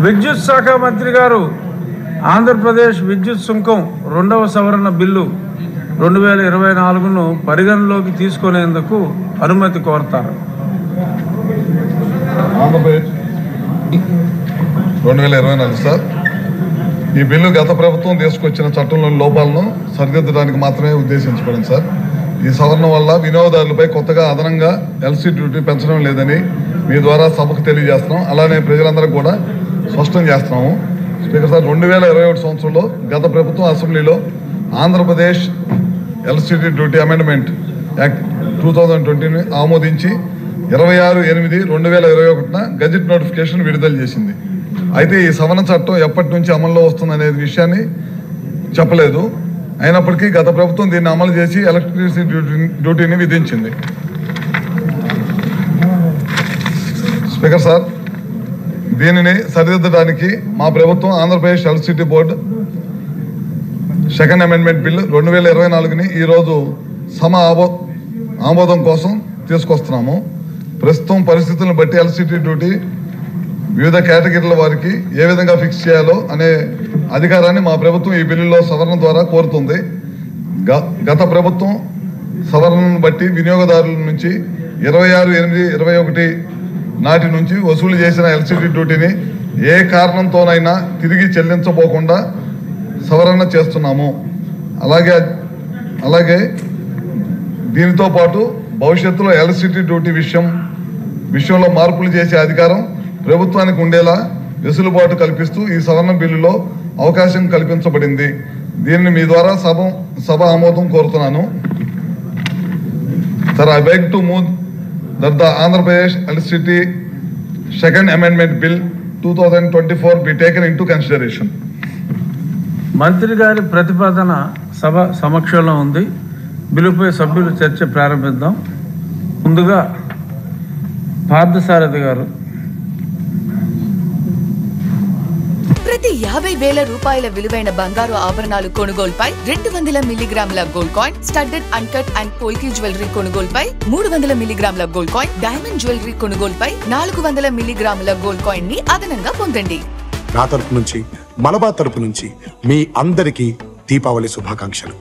విద్యుత్ శాఖ మంత్రి గారు ఆంధ్రప్రదేశ్ విద్యుత్ సుంకం 2వ సవరణ బిల్లు 2024ను పరిగణలోకి తీసుకునేందుకు అనుమతి కోరతారు. ఆంధ్రప్రదేశ్ 2024 సార్. ఈ బిల్లు గత ప్రభుత్వం తీసుకొచ్చిన చట్టంలోని లోపాలను సరిదిద్దడానికి మాత్రమే ఉద్దేశించబడింది సార్. ఈ సవరణ వల్ల వినియోగదారులపై కొత్తగా అదనంగా ఎల్సీ డ్యూటీ పెంచడం లేదని మీ ద్వారా సభకు తెలియజేస్తున్నాం. అలానే ప్రజలందరికీ కూడా స్పష్టం చేస్తున్నాము. స్పీకర్ సార్, 2021 సంవత్సరంలో గత ప్రభుత్వం అసెంబ్లీలో Andhra Pradesh LCD duty amendment act 2020ని ఆమోదించి 26/8/2021 గజెట్ నోటిఫికేషన్ విడుదల చేసింది. అయితే ఈ సవరణ చట్టం ఎప్పటి నుంచి అమల్లో వస్తుందనే విషయాన్ని చెప్పలేదు. అయినప్పటికీ గత ప్రభుత్వం దీన్ని అమలు చేసి ఎలక్ట్రిసిటీ డ్యూటీని విధించింది. స్పీకర్ సార్, దీనిని సరిదిద్దడానికి మా ప్రభుత్వం Andhra Pradesh electricity board second amendment bill 2024ని ఈరోజు ఆమోదం కోసం తీసుకొస్తున్నాము. ప్రస్తుతం పరిస్థితులను బట్టి ఎలక్ట్రిసిటీ డ్యూటీ వివిధ కేటగిరీల వారికి ఏ విధంగా ఫిక్స్ చేయాలో అనే అధికారాన్ని మా ప్రభుత్వం ఈ బిల్లులో సవరణ ద్వారా కోరుతుంది. గత ప్రభుత్వం సవరణను బట్టి వినియోగదారుల నుంచి 26/8/21 నాటి నుంచి వసూలు చేసిన ఎలక్ట్రిసిటీ డ్యూటీని ఏ కారణంతోనైనా తిరిగి చెల్లించబోకుండా సవరణ చేస్తున్నాము. అలాగే దీనితో పాటు భవిష్యత్తులో ఎలక్ట్రిసిటీ డ్యూటీ విషయంలో మార్పులు చేసే అధికారం ప్రభుత్వానికి ఉండేలా వెసులుబాటు కల్పిస్తూ ఈ సవరణ బిల్లులో అవకాశం కల్పించబడింది. దీనిని మీ ద్వారా సభ ఆమోదం కోరుతున్నాను. Sir, I beg to move that the Andhra Pradesh Electricity Second Amendment Bill 2024 be taken into consideration. మంత్రి గారి ప్రతిపాదన సభ సమక్షంలో ఉంది. బిల్లుపై సభ్యులు చర్చ ప్రారంభిద్దాం. ముందుగా పార్థసారథి గారు. ప్రతి 50,000 రూపాయల విలువైన బంగారు ఆభరణాలు కొనుగోలుపై 200 మిల్లీగ్రాముల gold coin, studded uncut and polki jewellery కొనుగోలుపై 300 మిల్లీగ్రాముల గోల్డ్ కాయిన్, డైమండ్ జ్యువెలరీ కొనుగోలుపై 400 మిల్లీగ్రాముల గోల్డ్ కాయిన్ ని అదనంగా పొందండి. నా తరపు నుంచి, మలబార్ తరపు నుంచి మీ అందరికీ దీపావళి శుభాకాంక్షలు.